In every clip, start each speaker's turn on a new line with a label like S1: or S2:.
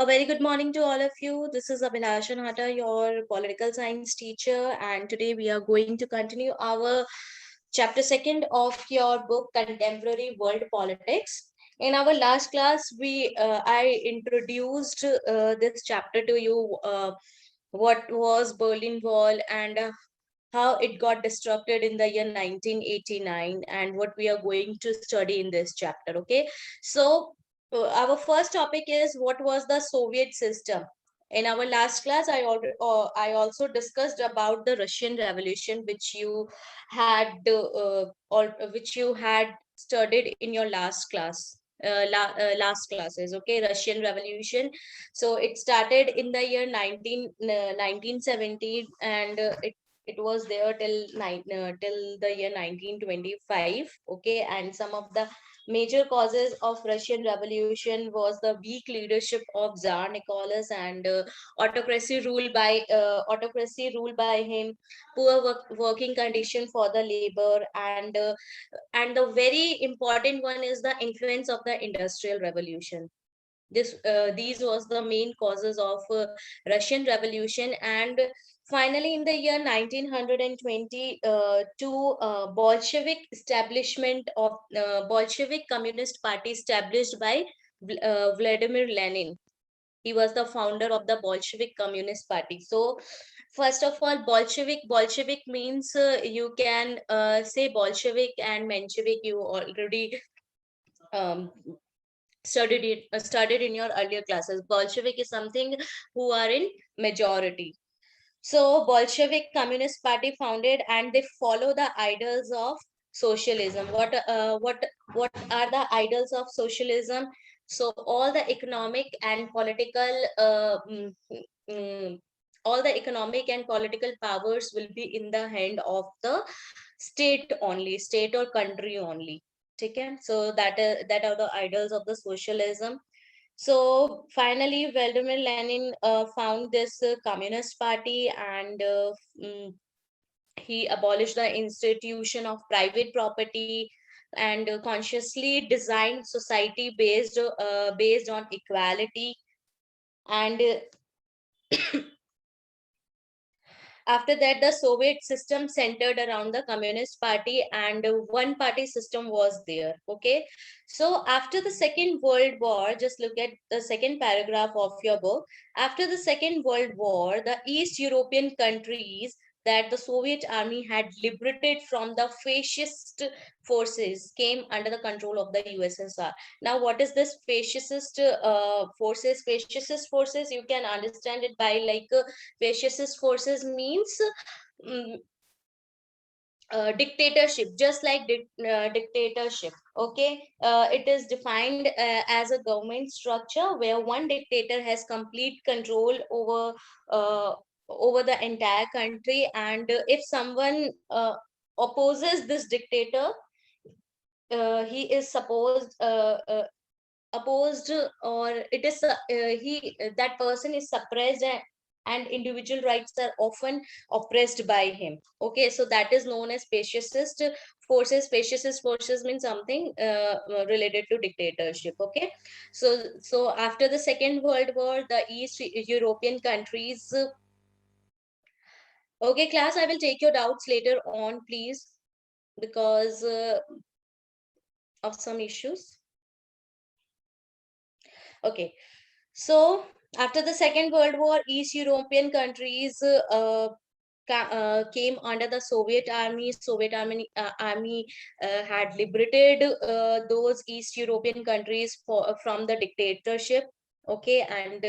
S1: A very good morning to all of you. This is Abhinasha Hata, your political science teacher, and today we are going to continue our chapter second of your book Contemporary World Politics. In our last class, I introduced this chapter to you. What was Berlin Wall and how it got destructed in the year 1989, and what we are going to study in this chapter. Okay, so our first topic is what was the Soviet system. In our last class, I also discussed about the Russian Revolution, which you had studied in your last class. Last classes, okay, Russian Revolution. So it started in the year 1917, and it was there till the year 1925. Okay, and some of the major causes of Russian Revolution was the weak leadership of Tsar Nicholas, and autocracy ruled by him, poor working condition for the labor, and the very important one is the influence of the Industrial Revolution. These was the main causes of Russian Revolution. And finally, in the year 1920, Bolshevik Communist Party established by Vladimir Lenin. He was the founder of the Bolshevik Communist Party. So first of all, Bolshevik means you can say Bolshevik and Menshevik. You already um, studied in your earlier classes. Bolshevik is something who are in majority. So Bolshevik Communist Party founded, and they follow the ideals of socialism. What are the ideals of socialism? So all the economic and political powers will be in the hand of the state or country only. Okay, so that are the ideals of the socialism. So finally, Vladimir Lenin found this Communist Party, and he abolished the institution of private property, and consciously designed society based on equality. And after that, the Soviet system centered around the Communist Party, and one party system was there. Okay. So after the Second World War, just look at the second paragraph of your book. After the Second World War, the East European countries that the Soviet army had liberated from the fascist forces came under the control of the USSR. Now, what is this fascist forces? Fascist forces, you can understand it by like fascist forces means um, dictatorship, just like dictatorship. Okay, it is defined as a government structure where one dictator has complete control over the entire country, and if someone opposes this dictator, he is opposed, or it is he that person is suppressed, and individual rights are often oppressed by him. Okay, so that is known as fascist forces. Fascist forces means something related to dictatorship. Okay, so after the Second World War, the East European countries, okay class, I will take your doubts later on, please, because of some issues. Okay, so after the Second World War, East European countries came under the Soviet army. Soviet army had liberated those East European countries from the dictatorship. Okay, and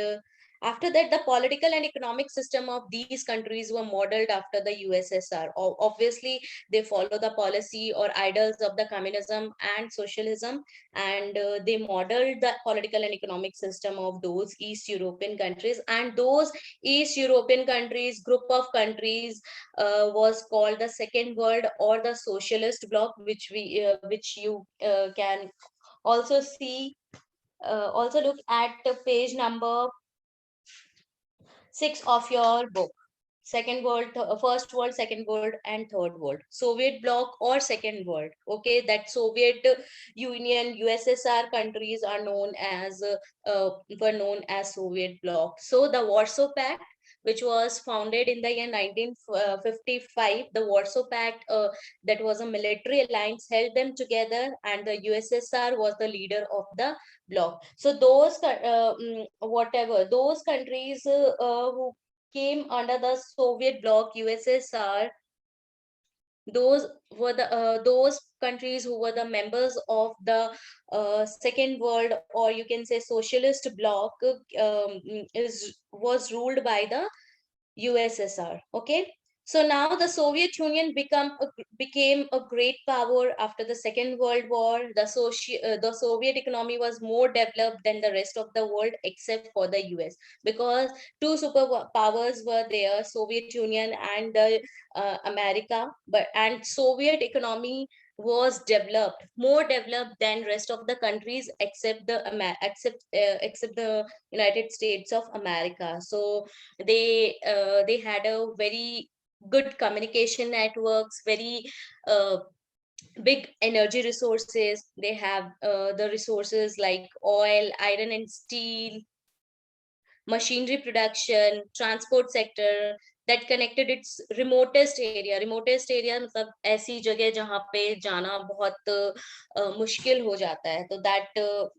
S1: after that, the political and economic system of these countries were modeled after the USSR. Obviously, they follow the policy or ideals of the communism and socialism, and they modeled the political and economic system of those East European countries. And those East European countries, group of countries, was called the Second World or the Socialist Bloc, which you can also see. Also look at the page number 6 of your book. second world, first world, second world, and third world. Soviet bloc or second world. Okay, that Soviet Union, USSR countries are known as were known as Soviet bloc. So the Warsaw Pact, which was founded in the year 1955, the Warsaw Pact, that was a military alliance, held them together, and the USSR was the leader of the bloc. So those whatever those countries who came under the Soviet bloc, USSR, those were those countries who were the members of the second world, or you can say socialist bloc, is was ruled by the USSR. Okay. So now the Soviet Union became a great power after the Second World War. The Soviet economy was more developed than the rest of the world except for the US, because two superpowers were there, Soviet Union and the America. And Soviet economy was developed, more developed than rest of the countries except except the United States of America. So they had a very good communication networks, very uh, big energy resources. They have the resources like oil, iron and steel, machinery production, transport sector, that connected its remotest area मतलब ऐसी जगह जहाँ पे जाना बहुत मुश्किल हो जाता है, तो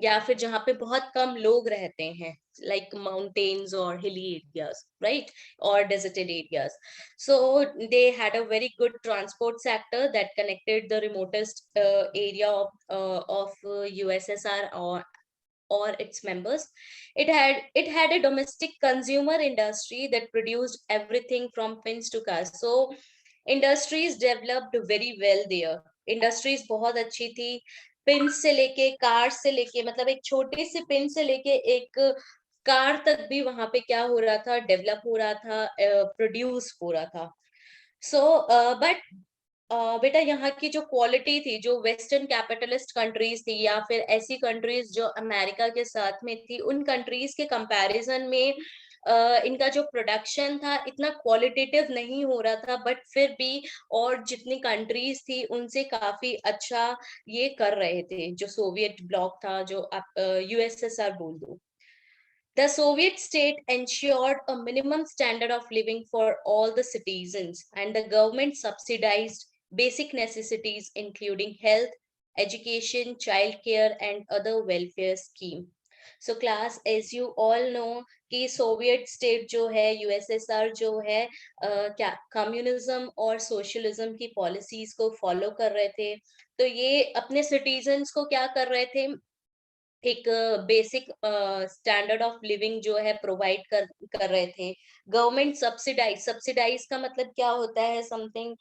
S1: या फिर जहाँ पे बहुत कम लोग रहते हैं, like mountains or hilly areas, right, or deserted areas. So they had a very good transport sector that connected the remotest area of USSR or its members. It had a domestic consumer industry that produced everything from pins to cars. So industries developed very well there. Industries बहुत अच्छी थी, pin से लेके car से लेके, मतलब एक छोटे से पिन से लेके एक कार तक भी वहां पे क्या हो रहा था, डेवलप हो रहा था, प्रोड्यूस हो रहा था. सो बट बेटा यहाँ की जो क्वालिटी थी, जो वेस्टर्न कैपिटलिस्ट कंट्रीज थी या फिर ऐसी कंट्रीज जो अमेरिका के साथ में थी, उन कंट्रीज के कंपैरिजन में इनका जो प्रोडक्शन था इतना क्वालिटेटिव नहीं हो रहा था, बट फिर भी और जितनी कंट्रीज थी उनसे काफी अच्छा ये कर रहे थे, जो सोवियत ब्लॉक था, जो आप यूएसएसआर बोल दो. The Soviet state ensured a minimum standard of living for all the citizens, and the government subsidized basic necessities including health, education, childcare, and other welfare schemes. So class, as you all know कि Soviet state जो है, USSR जो है, क्या communism और socialism की policies को follow कर रहे थे. तो ये अपने सिटीजन्स को क्या कर रहे थे, एक बेसिक स्टैंडर्ड ऑफ लिविंग जो है प्रोवाइड कर रहे थे. गवर्नमेंट सब्सिडाइज का मतलब क्या होता है, something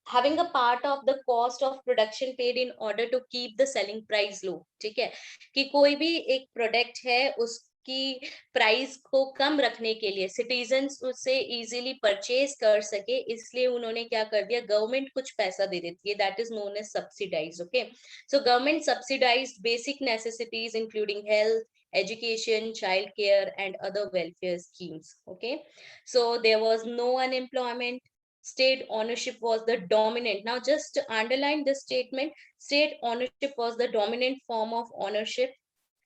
S1: having a part of the cost of production paid in order to keep the selling price low. ठीक है, कि कोई भी एक प्रोडक्ट है उसकी प्राइस को कम रखने के लिए सिटीजन्स उससे इजीली परचेज कर सके, इसलिए उन्होंने क्या कर दिया, गवर्नमेंट कुछ पैसा दे देती है, that is known as subsidize. Okay. So government subsidized basic necessities including health, education, child care, and other welfare schemes. Okay. So there was no unemployment. State ownership was the dominant. Now just to underline this statement, state ownership was the dominant form of ownership.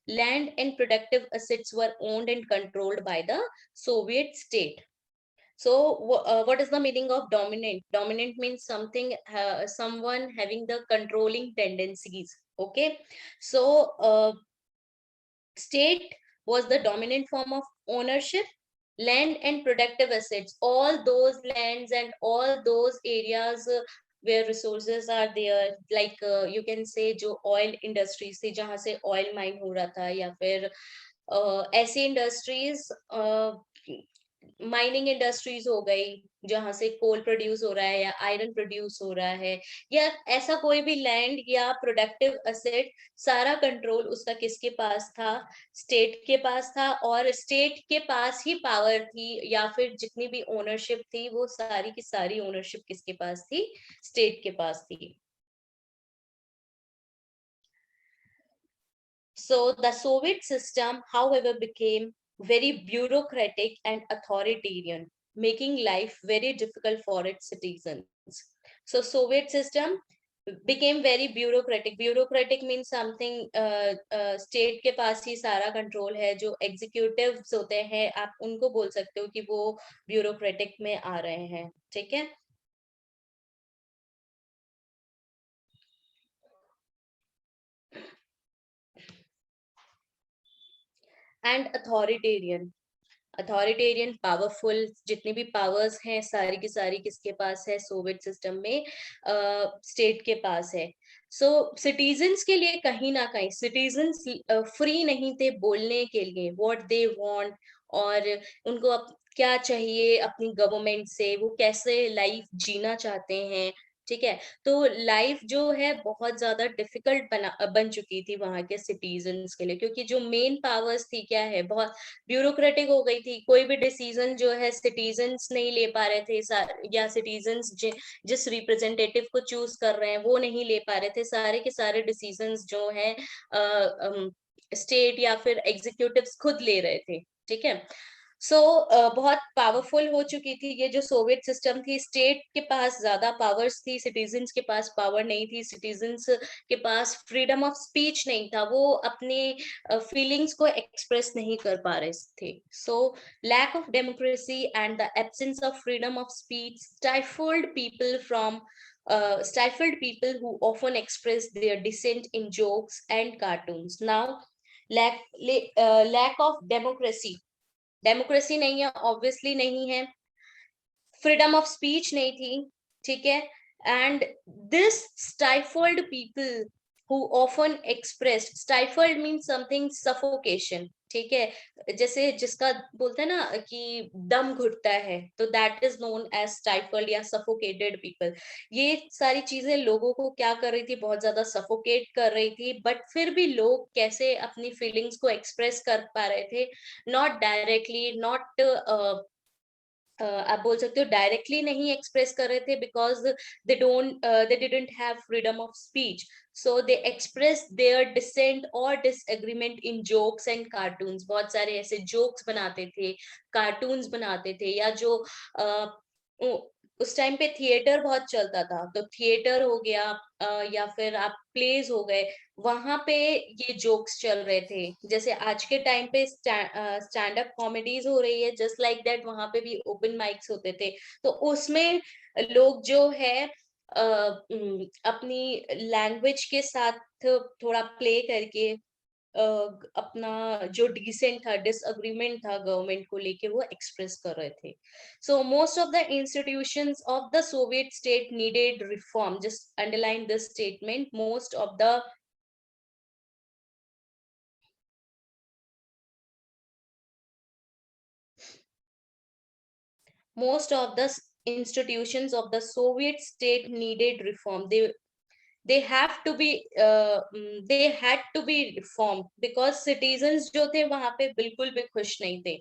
S1: Land and productive assets were owned and controlled by the Soviet state. So what is the meaning of dominant? Dominant means something, someone having the controlling tendencies. Okay. So state was the dominant form of ownership. Land and productive assets, all those lands and all those areas where resources are there, like you can say जो oil industries थी जहाँ से oil mine हो रहा था, या फिर ऐसी इंडस्ट्रीज, माइनिंग इंडस्ट्रीज हो गई जहां से कोल प्रोड्यूस हो रहा है या आयरन प्रोड्यूस हो रहा है, या ऐसा कोई भी लैंड या प्रोडक्टिव असेट, सारा कंट्रोल उसका किसके पास था, स्टेट के पास था. और स्टेट के पास ही पावर थी, या फिर जितनी भी ओनरशिप थी वो सारी की सारी ओनरशिप किसके पास थी, स्टेट के पास थी. So the Soviet system, however, became very bureaucratic and authoritarian, making life very difficult for its citizens. So Soviet system became very bureaucratic. Bureaucratic means something state के पास ही सारा कंट्रोल है. जो एग्जीक्यूटिव्स होते हैं आप उनको बोल सकते हो कि वो ब्यूरोक्रेटिक में आ रहे हैं. ठीक है. And authoritarian powerful. जितनी भी पावर्स हैं सारी की सारी किसके पास है? सोवियत सिस्टम में स्टेट के पास है. सो सिटीजन्स के लिए कहीं ना कहीं सिटीजन्स फ्री नहीं थे बोलने के लिए व्हाट दे वांट, और उनको अब क्या चाहिए अपनी गवर्नमेंट से, वो कैसे लाइफ जीना चाहते हैं. ठीक है. तो लाइफ जो है बहुत ज्यादा डिफिकल्ट बन चुकी थी वहां के सिटीजन्स के लिए, क्योंकि जो मेन पावर्स थी क्या है, बहुत ब्यूरोक्रेटिक हो गई थी. कोई भी डिसीजन जो है सिटीजन्स नहीं ले पा रहे थे, या सिटीजन्स जिस रिप्रेजेंटेटिव को चूज कर रहे हैं वो नहीं ले पा रहे थे. सारे के सारे डिसीजंस जो है स्टेट या फिर एग्जीक्यूटिव्स खुद ले रहे थे. ठीक है. सो बहुत पावरफुल हो चुकी थी ये जो सोवियत सिस्टम थी. स्टेट के पास ज्यादा पावर्स थी, सिटीजन्स के पास पावर नहीं थी. सिटीजन्स के पास फ्रीडम ऑफ स्पीच नहीं था, वो अपने फीलिंग्स को एक्सप्रेस नहीं कर पा रहे थे. सो lack of democracy and the absence of freedom of speech stifled people who often expressed their dissent in jokes and cartoons. Now, lack of democracy नहीं है, ऑब्वियसली नहीं है. फ्रीडम ऑफ स्पीच नहीं थी. ठीक है. And this stifled people who often expressed, stifled mean something suffocation. ठीक है. जैसे जिसका बोलते हैं ना कि दम घुटता है, तो that is known as stifled या सफोकेटेड पीपल. ये सारी चीजें लोगों को क्या कर रही थी, बहुत ज्यादा सफोकेट कर रही थी. बट फिर भी लोग कैसे अपनी फीलिंग्स को एक्सप्रेस कर पा रहे थे, नॉट डायरेक्टली, नॉट आप बोल सकते हो डायरेक्टली नहीं एक्सप्रेस कर रहे थे, because they didn't have freedom of speech. So they express their dissent और disagreement in jokes and cartoons. बहुत सारे ऐसे जोक्स बनाते थे, कार्टून्स बनाते थे, या जो उस टाइम पे थिएटर बहुत चलता था, तो थिएटर हो गया, या फिर आप प्लेज हो गए, वहां पे ये जोक्स चल रहे थे. जैसे आज के टाइम पे स्टैंड अप कॉमेडीज हो रही है, जस्ट लाइक दैट वहां पे भी ओपन माइक्स होते थे. तो उसमें लोग जो है अपनी लैंग्वेज के साथ थोड़ा प्ले करके अपना जो डिसेंट था, डिसएग्रीमेंट था गवर्नमेंट को लेके, वो एक्सप्रेस कर रहे थे. So most of the institutions of the Soviet state needed reform. Just underline this statement. Most of the institutions of the Soviet state needed reform. They have to be they had to be reformed because citizens जो थे वहां पे बिल्कुल भी खुश नहीं थे.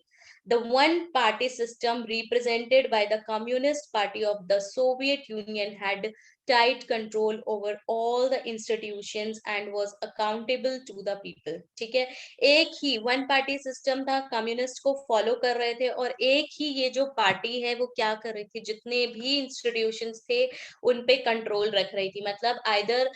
S1: The one party system represented by the Communist Party of the Soviet Union had tight control over all the institutions and was accountable to the people. ठीक है. एक ही वन पार्टी सिस्टम था, कम्युनिस्ट को फॉलो कर रहे थे, और एक ही ये जो पार्टी है वो क्या कर रही थी, जितने भी इंस्टीट्यूशंस थे उन पे कंट्रोल रख रही थी. मतलब either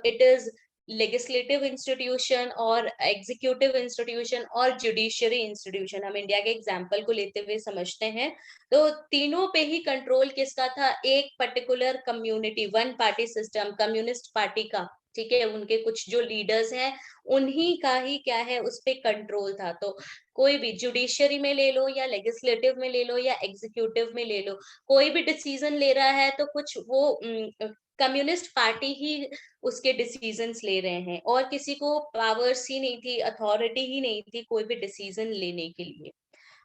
S1: it is legislative institution और एग्जीक्यूटिव इंस्टीट्यूशन और जुडिशियरी इंस्टीट्यूशन. हम इंडिया के एग्जांपल को लेते हुए समझते हैं, तो तीनों पे ही कंट्रोल किसका था? एक particular community, one party system, communist party का. ठीक है. उनके कुछ जो लीडर्स हैं उन्हीं का ही क्या है उस पे कंट्रोल था. तो कोई भी जुडिशियरी में ले लो या लेजिस्लेटिव में ले लो या एग्जीक्यूटिव में ले लो, कोई भी डिसीजन ले रहा है तो कुछ वो कम्युनिस्ट पार्टी ही उसके डिसीजंस ले रहे हैं, और किसी को पावर्स ही नहीं थी, अथॉरिटी ही नहीं थी कोई भी डिसीजन लेने के लिए.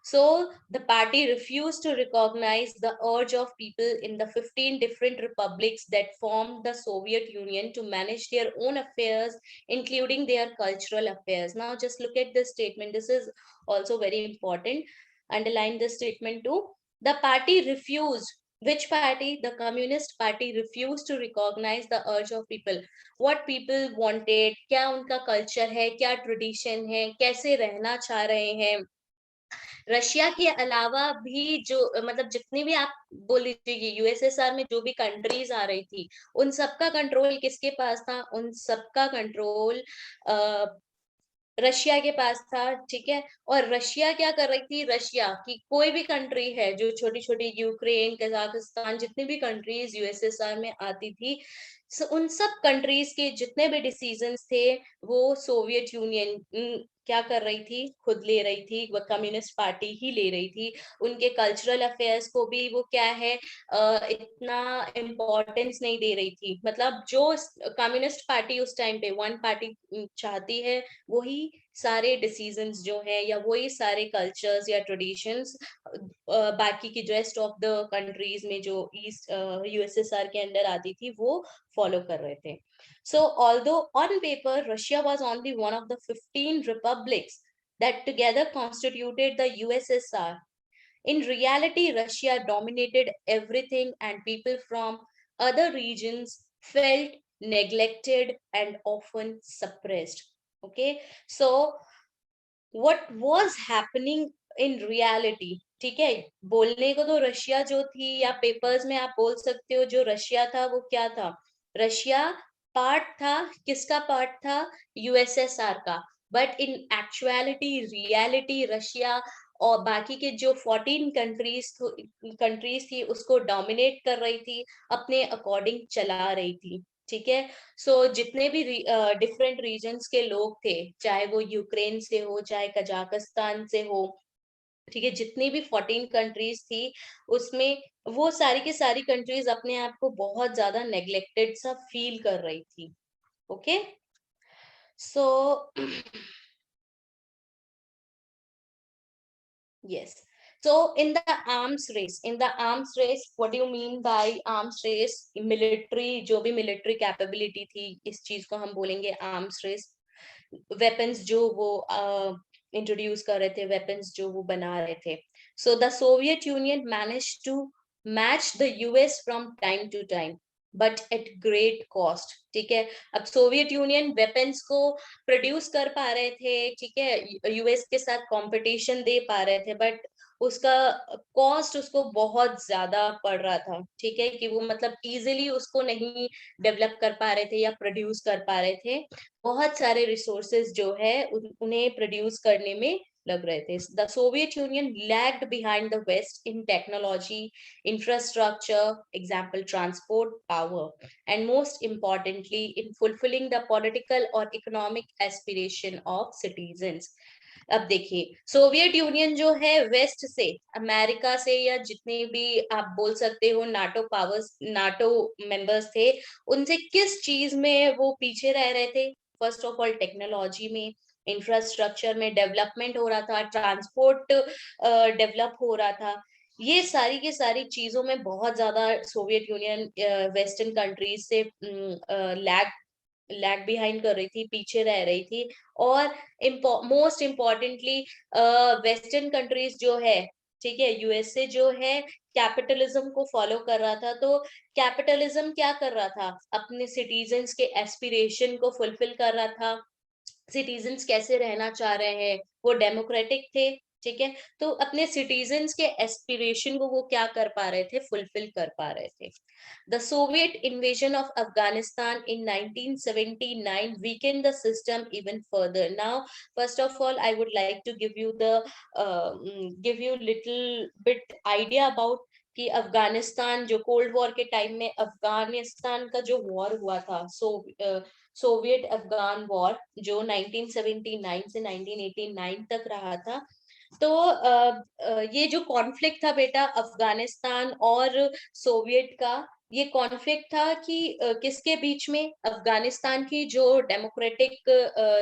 S1: So the party refused to recognize the urge of people in the 15 different republics that formed the Soviet Union to manage their own affairs, including their cultural affairs. Now, just look at this statement. This is also very important. Underline this statement too. The party refused. Which party? The Communist Party refused to recognize the urge of people. What people wanted, क्या उनका culture है, क्या tradition है, कैसे रहना चाह रहे हैं, रशिया के अलावा भी जो मतलब जितनी भी आप बोल लीजिए यूएसएसआर में जो भी कंट्रीज आ रही थी, उन सबका कंट्रोल किसके पास था? उन सबका कंट्रोल रशिया के पास था, ठीक है। और रशिया क्या कर रही थी? रशिया की कोई भी कंट्री है जो छोटी छोटी, यूक्रेन, कजाकिस्तान, जितनी भी कंट्रीज यूएसएसआर में आती थी, उन सब कंट्रीज के जितने भी डिसीजंस थे वो सोवियत यूनियन क्या कर रही थी? खुद ले रही थी, वो कम्युनिस्ट पार्टी ही ले रही थी। उनके कल्चरल अफेयर्स को भी वो क्या है, इतना इम्पोर्टेंस नहीं दे रही थी। मतलब जो कम्युनिस्ट पार्टी उस टाइम पे वन पार्टी चाहती है, वही सारे डिसीजंस जो है या वही सारे कल्चर्स या ट्रेडिशंस बाकी की रेस्ट ऑफ द कंट्रीज में जो ईस्ट यूएसएसआर के अंडर आती थी वो फॉलो कर रहे थे। सो although on paper Russia was only one of the 15 republics that together constituted the USSR. In reality, Russia dominated everything, and people from other regions felt neglected and often suppressed. Okay, so what was happening in reality? ठीक है, बोलने को तो Russia जो थी या papers में आप बोल सकते हो जो रशिया था वो क्या था? रशिया पार्ट था, किसका पार्ट था? यूएसएसआर का। But in actuality, reality, Russia और बाकी के जो 14 कंट्रीज थी उसको डोमिनेट कर रही थी, अपने अकॉर्डिंग चला रही थी। ठीक है। सो जितने भी डिफरेंट रीजन्स के लोग थे, चाहे वो यूक्रेन से हो, चाहे कजाकिस्तान से हो, ठीक है, जितनी भी 14 कंट्रीज थी उसमें वो सारी की सारी कंट्रीज अपने आप को बहुत ज्यादा नेग्लेक्टेड सा फील कर रही थी। Okay, so yes. So in the arms race, what do you mean by arms race? Military, जो भी military capability थी, इस चीज को हम बोलेंगे arms race. Weapons जो वो introduce कर रहे थे, weapons जो वो बना रहे थे. So the Soviet Union managed to match the US from time to time, but at great cost. ठीक है, अब सोवियत यूनियन वेपन्स को प्रोड्यूस कर पा रहे थे, ठीक है, यूएस के साथ कंपटीशन दे पा रहे थे, बट उसका कॉस्ट उसको बहुत ज्यादा पड़ रहा था। ठीक है, कि वो मतलब इजीली उसको नहीं डेवलप कर पा रहे थे या प्रोड्यूस कर पा रहे थे। बहुत सारे रिसोर्सेज जो है उन्हें प्रोड्यूस करने में लग रहे थे। The Soviet Union lagged behind the West in technology, infrastructure, example transport, power, and most importantly in fulfilling the political or economic aspiration of citizens. अब देखिए, सोवियत यूनियन जो है वेस्ट से, अमेरिका से, या जितने भी आप बोल सकते हो नाटो पावर्स, नाटो मेंबर्स थे, उनसे किस चीज में वो पीछे रह रहे थे? फर्स्ट ऑफ ऑल टेक्नोलॉजी में, इंफ्रास्ट्रक्चर में डेवलपमेंट हो रहा था, ट्रांसपोर्ट डेवलप हो रहा था। ये सारी की सारी चीजों में बहुत ज्यादा सोवियत यूनियन वेस्टर्न कंट्रीज से लैग लैग बिहाइंड कर रही थी, पीछे रह रही थी। और मोस्ट इम्पोर्टेंटली वेस्टर्न कंट्रीज जो है, ठीक है, यूएसए जो है कैपिटलिज्म को फॉलो कर रहा था। तो कैपिटलिज्म क्या कर रहा था? अपने सिटीजन्स के एस्पिरेशन को फुलफिल कर रहा था। सिटीजन्स कैसे रहना चाह रहे हैं, वो डेमोक्रेटिक थे, ठीक है, तो अपने सिटीजन्स के एस्पिरेशन को वो क्या कर पा रहे थे? फुलफिल कर पा रहे थे। The Soviet invasion of Afghanistan in 1979 weakened the system even further. Now, first of all, I would like to give you little bit idea about कि अफगानिस्तान जो कोल्ड वॉर के टाइम में अफगानिस्तान का जो वॉर हुआ था, सोवियत अफगान वॉर, जो 1979 से 1989 तक रहा था। तो ये जो कॉन्फ्लिक्ट था बेटा अफगानिस्तान और सोवियत का, ये कॉन्फ्लिक्ट था कि किसके बीच में? अफगानिस्तान की जो डेमोक्रेटिक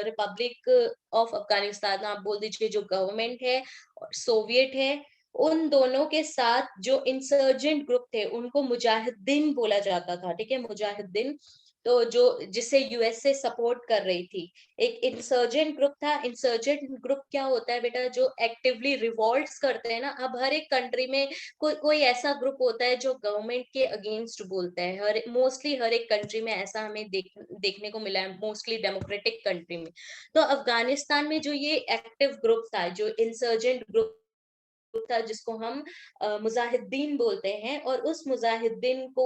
S1: रिपब्लिक ऑफ अफगानिस्तान आप बोल दीजिए, जो गवर्नमेंट है, और सोवियत है, उन दोनों के साथ जो इंसर्जेंट ग्रुप थे उनको मुजाहिदीन बोला जाता था। ठीक है, मुजाहिदीन। तो जो जिसे यूएसए सपोर्ट कर रही थी। एक इंसर्जेंट ग्रुप था। इंसर्जेंट ग्रुप क्या होता है बेटा? जो एक्टिवली रिवॉल्ट्स करते हैं ना। अब हर एक कंट्री में कोई ऐसा ग्रुप होता है जो गवर्नमेंट के अगेंस्ट बोलता है। मोस्टली हर एक कंट्री में ऐसा हमें देखने को मिला है, मोस्टली डेमोक्रेटिक कंट्री में। तो अफगानिस्तान में जो ये एक्टिव ग्रुप था, जो इंसर्जेंट ग्रुप था, जिसको हम मुजाहिदीन बोलते हैं, और उस मुजाहिदीन को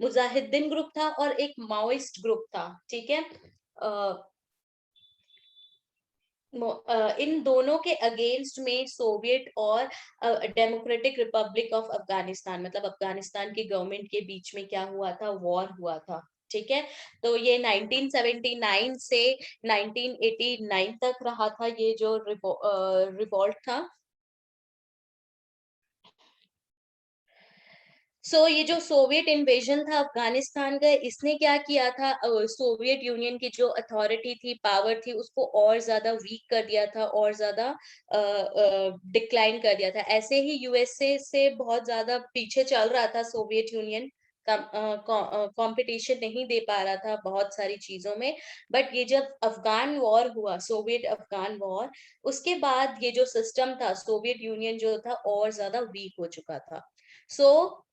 S1: मुजाहिदीन ग्रुप था और एक माओइस्ट ग्रुप था। ठीक है। इन दोनों के अगेंस्ट में सोवियत और डेमोक्रेटिक रिपब्लिक ऑफ अफगानिस्तान, मतलब अफगानिस्तान की गवर्नमेंट के बीच में क्या हुआ था? वॉर हुआ था। ठीक है। तो ये 1979 से 1989 तक रहा था, ये जो रिवॉल्ट था। ये जो सोवियत इन्वेजन था अफगानिस्तान का, इसने क्या किया था? सोवियत यूनियन की जो अथॉरिटी थी, पावर थी, उसको और ज्यादा वीक कर दिया था, और ज्यादा डिक्लाइन कर दिया था। ऐसे ही यूएसए से बहुत ज्यादा पीछे चल रहा था सोवियत यूनियन। कंपटीशन नहीं दे पा रहा था बहुत सारी चीजों में। बट ये जब अफगान वॉर हुआ, सोवियत अफगान वॉर, उसके बाद ये जो सिस्टम था, सोवियत यूनियन जो था और ज्यादा वीक हो चुका था। सो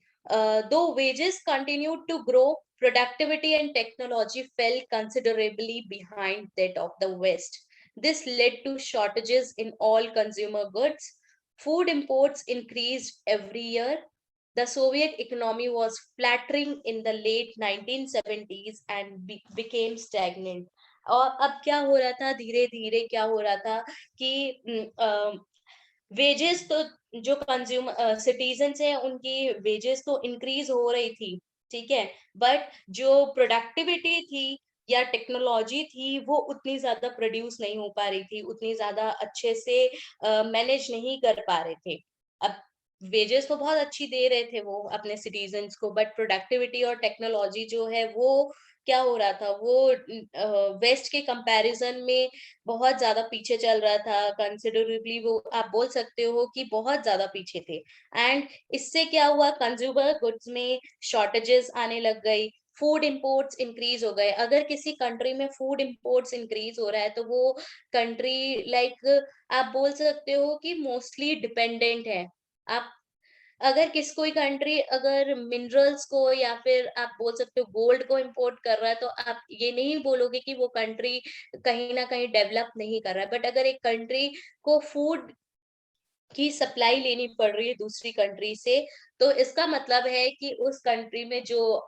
S1: though wages continued to grow, productivity and technology fell considerably behind that of the West. This led to shortages in all consumer goods. Food imports increased every year. The Soviet economy was flattering in the late 1970s and became stagnant. और अब क्या हो रहा था? धीरे धीरे क्या हो रहा था कि वेजेस तो, जो कंज्यूमर सिटीजन्स हैं, उनकी वेजेस तो इंक्रीज हो रही थी। ठीक है। बट जो प्रोडक्टिविटी थी या टेक्नोलॉजी थी, वो उतनी ज्यादा प्रोड्यूस नहीं हो पा रही थी, उतनी ज्यादा अच्छे से मैनेज नहीं कर पा रहे थे। अब वेजेस तो बहुत अच्छी दे रहे थे वो अपने सिटीजन्स को, बट प्रोडक्टिविटी और टेक्नोलॉजी जो है वो क्या हो रहा था? वो वेस्ट के कंपैरिजन में बहुत ज्यादा पीछे चल रहा था, कंसिडरेबली। वो आप बोल सकते हो कि बहुत ज्यादा पीछे थे। एंड इससे क्या हुआ? कंज्यूमर गुड्स में शॉर्टेजेस आने लग गई। फूड इंपोर्ट्स इंक्रीज हो गए। अगर किसी कंट्री में फूड इंपोर्ट्स इंक्रीज हो रहा है, तो वो कंट्री लाइक आप बोल सकते हो कि मोस्टली डिपेंडेंट है। आप अगर कोई कंट्री अगर मिनरल्स को या फिर आप बोल सकते हो गोल्ड को इंपोर्ट कर रहा है, तो आप ये नहीं बोलोगे कि वो कंट्री कहीं ना कहीं डेवलप नहीं कर रहा है। बट अगर एक कंट्री को फूड की सप्लाई लेनी पड़ रही है दूसरी कंट्री से, तो इसका मतलब है कि उस कंट्री में जो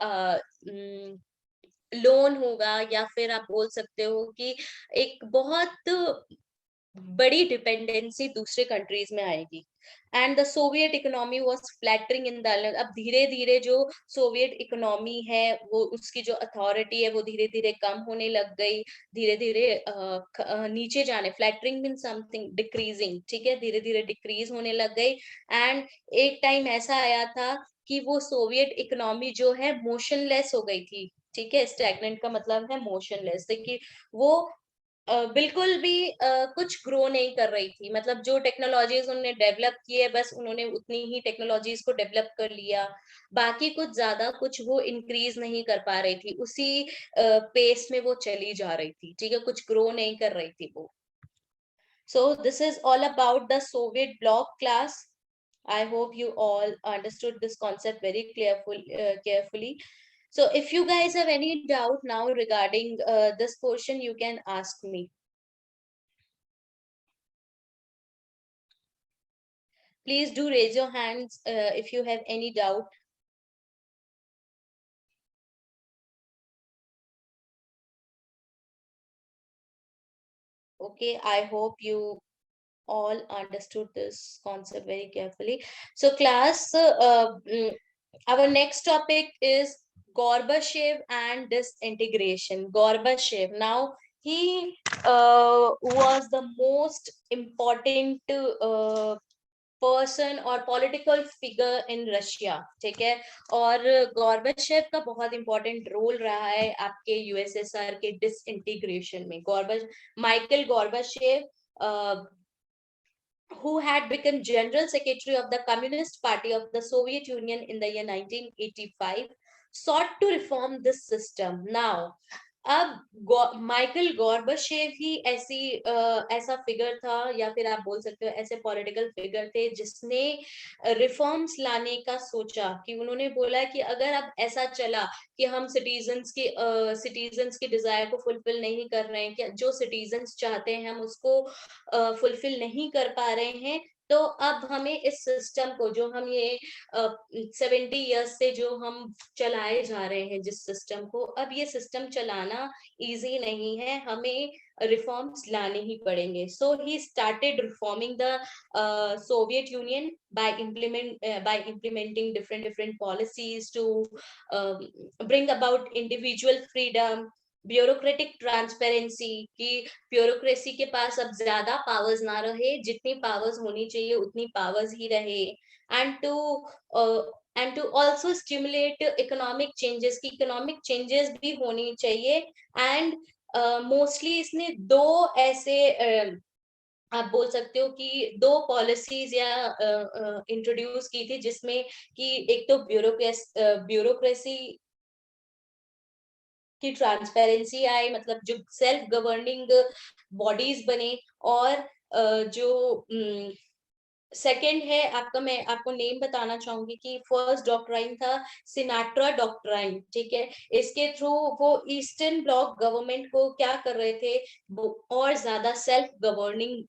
S1: लोन होगा, या फिर आप बोल सकते हो कि एक बहुत बड़ी डिपेंडेंसी दूसरे कंट्रीज में आएगी। And the Soviet economy was flattering in the, अब धीरे धीरे जो सोवियत इकोनॉमी है, वो उसकी जो अथॉरिटी है वो धीरे धीरे कम होने लग गई। धीरे धीरे नीचे जाने, फ्लैटरिंग मीन समथिंग डिक्रीजिंग। ठीक है। धीरे धीरे डिक्रीज होने लग गई। एंड एक टाइम ऐसा आया था कि वो सोवियत इकोनॉमी जो है मोशनलेस हो गई थी। ठीक है। स्टैग्नेंट का मतलब है मोशनलेस, कि वो बिल्कुल भी कुछ ग्रो नहीं कर रही थी। मतलब जो टेक्नोलॉजीज उन्होंने डेवलप की है, बस उन्होंने उतनी ही टेक्नोलॉजीज को डेवलप कर लिया। बाकी कुछ ज्यादा कुछ वो इंक्रीज नहीं कर पा रही थी, उसी पेस में वो चली जा रही थी। ठीक है। कुछ ग्रो नहीं कर रही थी वो। So this is all about the Soviet block class. I hope you all understood this concept very carefully. So if you guys have any doubt now regarding this portion, you can ask me. Please do raise your hands if you have any doubt. Okay, I hope you all understood this concept very carefully. So class, our next topic is Gorbachev and disintegration. Gorbachev. Now, he was the most important person और political figure in Russia. ठीक है। और गॉर्बाचेव का बहुत important role रहा है आपके USSR के डिसइंटीग्रेशन में। Michael Gorbachev, who had become General Secretary of the Communist Party of the Soviet Union in the year 1985. sought to reform this system. Now, अब माइकल गॉर्बाचेव ही ऐसा फिगर था, या फिर आप बोल सकते हो ऐसे पॉलिटिकल फिगर थे जिसने रिफॉर्म्स लाने का सोचा, कि उन्होंने बोला कि अगर अब ऐसा चला कि हम सिटीजन्स के डिजायर को फुलफिल नहीं कर रहे हैं, कि जो सिटीजन्स चाहते हैं हम उसको फुलफिल नहीं कर पा रहे हैं, तो अब हमें इस सिस्टम को, जो हम ये 70 ईयर्स से जो हम चलाए जा रहे हैं जिस सिस्टम को, अब ये सिस्टम चलाना इजी नहीं है, हमें रिफॉर्म्स लाने ही पड़ेंगे. So he started reforming the Soviet Union by implementing different policies to bring about individual freedom, bureaucratic transparency, कि ब्यूरोक्रेसी के पास अब ज्यादा पावर्स ना रहे, जितनी पावर्स होनी चाहिए उतनी पावर्स ही रहे, and to also stimulate economic changes, की इकोनॉमिक चेंजेस भी होनी चाहिए. एंड मोस्टली इसने दो ऐसे आप बोल सकते हो कि दो पॉलिसीज या इंट्रोड्यूस की थी, जिसमें कि एक तो ब्यूरोक्रेसी की ट्रांसपेरेंसी आए, मतलब जो सेल्फ गवर्निंग बॉडीज बने, और जो सेकंड है आपका, मैं आपको नेम बताना चाहूंगी कि फर्स्ट डॉक्ट्राइन था सिनाट्रा डॉक्ट्राइन. ठीक है, इसके थ्रू वो ईस्टर्न ब्लॉक गवर्नमेंट को क्या कर रहे थे, वो और ज्यादा सेल्फ गवर्निंग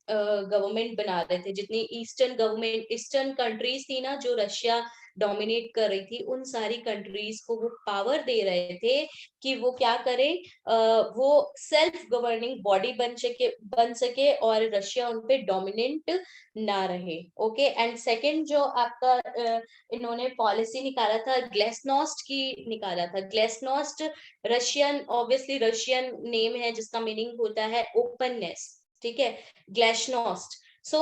S1: गवर्नमेंट बना रहे थे. जितनी ईस्टर्न कंट्रीज थी ना, जो रशिया डोमिनेट कर रही थी, उन सारी कंट्रीज को वो पावर दे रहे थे कि वो क्या करे, वो सेल्फ गवर्निंग बॉडी बन सके और रशिया उन पे डोमिनेंट ना रहे. ओके, एंड सेकंड जो आपका इन्होंने पॉलिसी निकाला था, ग्लेसनोस्ट की निकाला था. ग्लेसनोस्ट रशियन, ऑब्वियसली रशियन नेम है जिसका मीनिंग होता है ओपननेस. ठीक है, ग्लेसनोस्ट. सो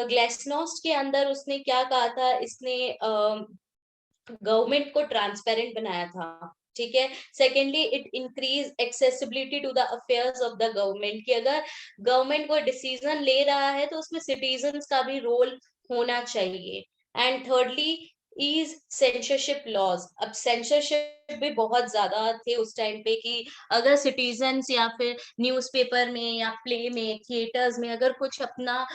S1: ग्लेसनोस्ट के अंदर उसने क्या कहा था, इसने गवर्नमेंट को ट्रांसपेरेंट बनाया था. ठीक है, secondly it increase accessibility to the affairs of the government, कि अगर गवर्नमेंट कोई डिसीजन ले रहा है तो उसमें सिटीजन्स का भी रोल होना चाहिए. And thirdly is censorship laws. अब सेंसरशिप भी बहुत ज्यादा थे उस टाइम पे, कि अगर सिटीजन्स या फिर न्यूज़पेपर में या प्ले में, थिएटर्स में अगर कुछ अपना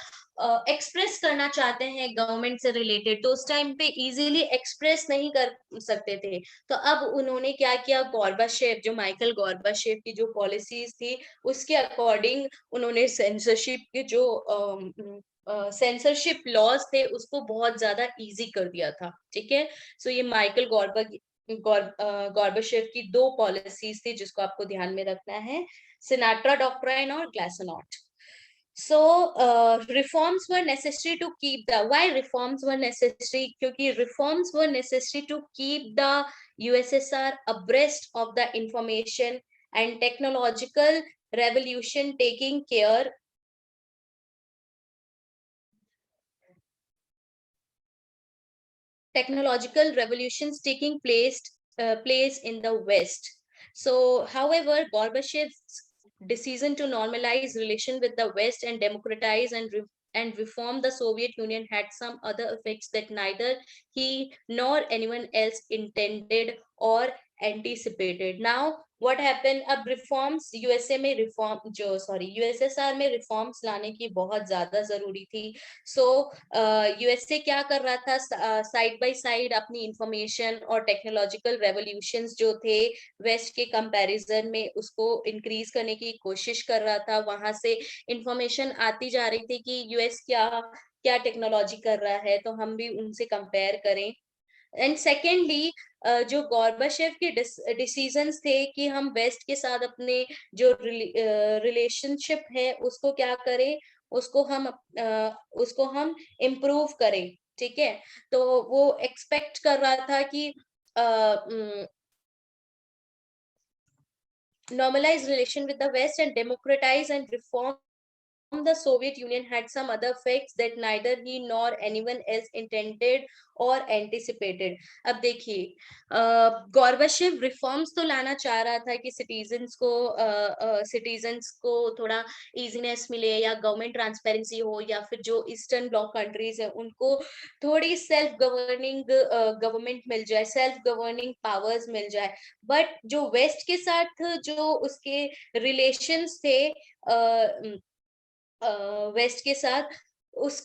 S1: एक्सप्रेस करना चाहते हैं गवर्नमेंट से रिलेटेड, तो उस टाइम पे इजीली एक्सप्रेस नहीं कर सकते थे. तो अब उन्होंने क्या किया, गॉर्बाचेव, जो माइकल गॉर्बाचेव की जो पॉलिसीज थी उसके अकॉर्डिंग उन्होंने सेंसरशिप के जो सेंसरशिप लॉज थे उसको बहुत ज्यादा इजी कर दिया था. ठीक है, सो ये माइकल गॉर्बाचेव की दो पॉलिसीज थी जिसको आपको ध्यान में रखना है, सिनाट्रा डॉक्ट्राइन और ग्लासनॉट. So reforms were necessary to keep the, why reforms were necessary, क्योंकि reforms were necessary to keep the USSR abreast of the information and technological revolution taking care, technological revolutions taking place in the West. So, however, Gorbachev's decision to normalize relation with the West and democratize and reform the Soviet Union had some other effects that neither he nor anyone else intended or anticipated. Now, what happened? अब reforms USA में reform जो sorry USSR में reforms लाने की बहुत ज्यादा जरूरी थी. सो यूएसए क्या कर रहा था, साइड बाय साइड अपनी इंफॉर्मेशन और टेक्नोलॉजिकल रेवोल्यूशंस जो थे वेस्ट के कंपैरिजन में उसको इंक्रीज करने की कोशिश कर रहा था. वहां से इंफॉर्मेशन आती जा रही थी कि यूएस क्या क्या टेक्नोलॉजी कर रहा है, तो हम भी उनसे कंपेयर करें. एंड सेकेंडली जो गॉर्बाचेव के डिसीजंस थे कि हम वेस्ट के साथ अपने जो रिलेशनशिप है उसको क्या करें, उसको हम इम्प्रूव करें. ठीक है, तो वो एक्सपेक्ट कर रहा था कि normalize relation with the West and democratize and reform the Soviet Union had some other effects that neither he nor anyone else intended or anticipated. अब देखिए, गॉर्बाचेव रिफॉर्म्स तो लाना चाह रहा था कि सिटीजन्स को थोड़ा इजीनेस मिले, या गवर्नमेंट ट्रांसपेरेंसी हो, या फिर जो ईस्टर्न ब्लॉक कंट्रीज है उनको थोड़ी सेल्फ गवर्निंग गवर्नमेंट मिल जाए, सेल्फ गवर्निंग पावर्स मिल जाए। बट जो वेस्ट के साथ जो उसके रिलेशंस थे, वेस्ट के साथ, उस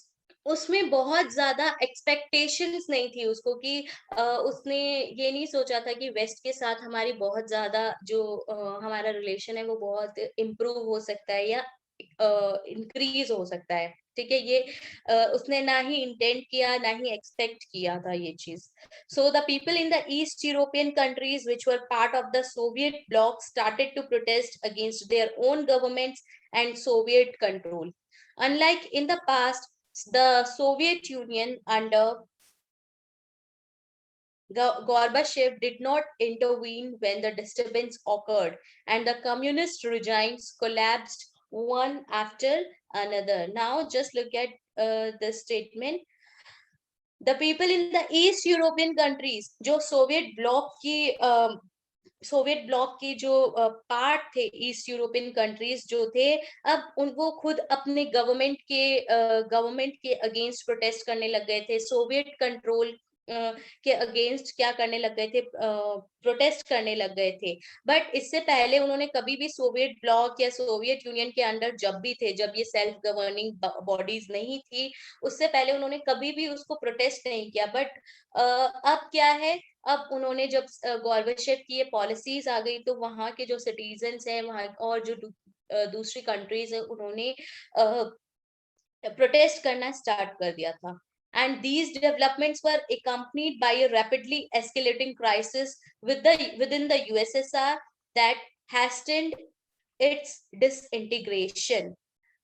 S1: उसमें बहुत ज्यादा एक्सपेक्टेशंस नहीं थी उसको कि उसने ये नहीं सोचा था कि वेस्ट के साथ हमारी बहुत ज्यादा जो हमारा रिलेशन है वो बहुत इम्प्रूव हो सकता है या इंक्रीज हो सकता है। ठीक है, ये उसने ना ही इंटेंट किया ना ही एक्सपेक्ट किया था ये चीज। So the people in the East European countries which were part of the Soviet bloc started to protest against their own governments and Soviet control. Unlike in the past, the Soviet Union under Gorbachev did not intervene when the disturbance occurred, and the communist regimes collapsed one after another. Now, just look at the statement. The people in the East European countries, जो Soviet block की जो part थे, east European countries जो थे, अब उनको खुद अपने गवर्नमेंट के अगेंस्ट प्रोटेस्ट करने लग गए थे, सोवियत कंट्रोल के अगेंस्ट क्या करने लग गए थे, प्रोटेस्ट करने लग गए थे। बट इससे पहले उन्होंने कभी भी सोवियत ब्लॉक या सोवियत यूनियन के अंडर जब भी थे, जब ये सेल्फ गवर्निंग बॉडीज नहीं थी, उससे पहले उन्होंने कभी भी उसको प्रोटेस्ट नहीं किया। बट अब क्या है, अब उन्होंने जब गॉर्बाचेव की ये पॉलिसीज आ गई, तो वहां के जो सिटीजन्स हैं वहां और जो दूसरी कंट्रीज है, उन्होंने प्रोटेस्ट करना स्टार्ट कर दिया था। And these developments were accompanied by a rapidly escalating crisis within the USSR that hastened its disintegration.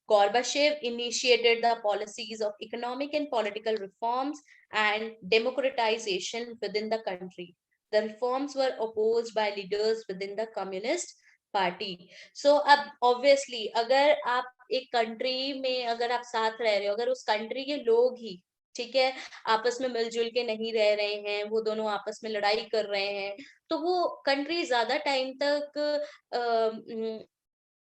S1: Gorbachev initiated the policies of economic and political reforms and democratization within the country. The reforms were opposed by leaders within the Communist Party. So, अब obviously अगर आप एक country में अगर आप साथ रह रहे हो, अगर उस कंट्री के लोग ही, ठीक है, आपस में मिलजुल के नहीं रह रहे हैं, वो दोनों आपस में लड़ाई कर रहे हैं, तो वो कंट्री ज्यादा टाइम तक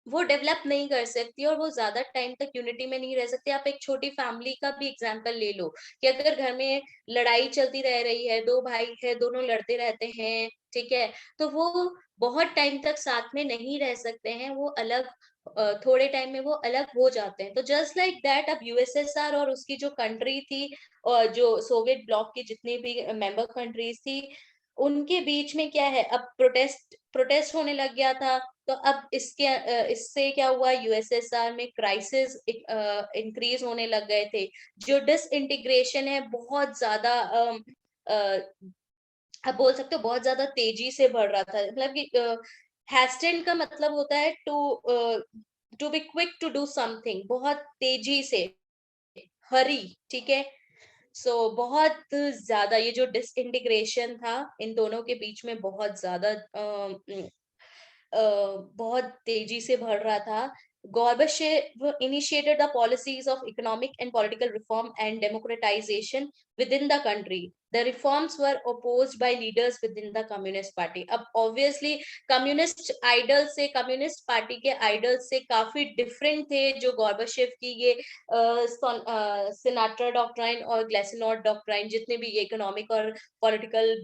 S1: वो डेवलप नहीं कर सकती, और वो ज्यादा टाइम तक यूनिटी में नहीं रह सकती। आप एक छोटी फैमिली का भी एग्जांपल ले लो कि अगर घर में लड़ाई चलती रह रही है, दो भाई है, दोनों लड़ते रहते हैं, ठीक है, तो वो बहुत टाइम तक साथ में नहीं रह सकते हैं, वो अलग थोड़े टाइम में वो अलग हो जाते हैं। तो जस्ट लाइक दैट, अब यूएसएसआर और उसकी जो कंट्री थी, और जो सोवियत ब्लॉक की जितनी भी मेंबर कंट्रीज थी, उनके बीच में क्या है, अब प्रोटेस्ट होने लग गया था। तो अब इससे क्या हुआ, यूएसएसआर में क्राइसिस इंक्रीज होने लग गए थे, जो डिसइंटीग्रेशन है बहुत ज्यादा आप बोल सकते हो बहुत ज्यादा तेजी से बढ़ रहा था। मतलब कि हैस्टेन का मतलब होता है to be quick to do something, बहुत तेजी से, हरी, ठीक है। सो बहुत ज्यादा ये जो डिसइंटीग्रेशन था इन दोनों के बीच में बहुत ज्यादा बहुत तेजी से बढ़ रहा था। Gorbachev initiated the policies of economic and political reform and democratization within the country. The reforms were opposed by leaders within the Communist Party. अब obviously कम्युनिस्ट पार्टी के आइडल से काफी डिफरेंट थे जो गॉर्बाचेव की ये सिनाट्रा डॉक्ट्राइन और ग्लासेनोड doctrine, जितने भी ये इकोनॉमिक और पॉलिटिकल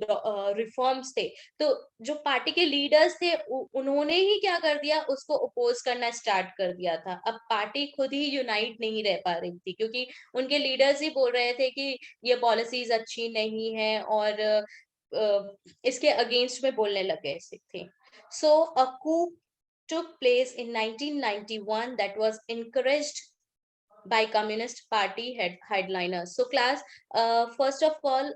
S1: रिफॉर्म्स थे। तो जो पार्टी के लीडर्स थे उन्होंने ही क्या कर दिया, उसको अपोज करना स्टार्ट कर दिया था। अब पार्टी खुद ही यूनाइट नहीं रह पा रही थी, क्योंकि उनके लीडर्स ही बोल रहे थे कि ये पॉलिसीज अच्छी नहीं है, और इसके अगेंस्ट में बोलने लगे थे। सो अ coup took place in 1991 that was encouraged by Communist Party headliners. So class, first of all,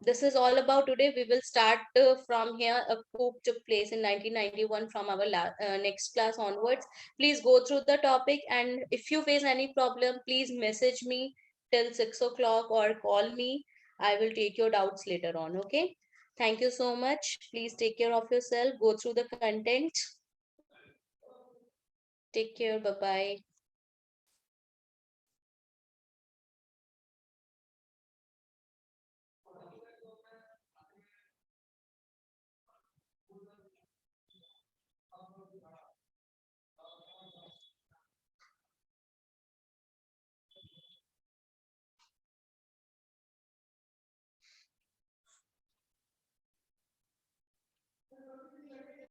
S1: this is all about today. We will start from here. A coup took place in 1991 from our next class onwards. Please go through the topic, and if you face any problem, please message me till 6 o'clock or call me. I will take your doubts later on. Okay. Thank you so much. Please take care of yourself. Go through the content. Take care. Bye bye.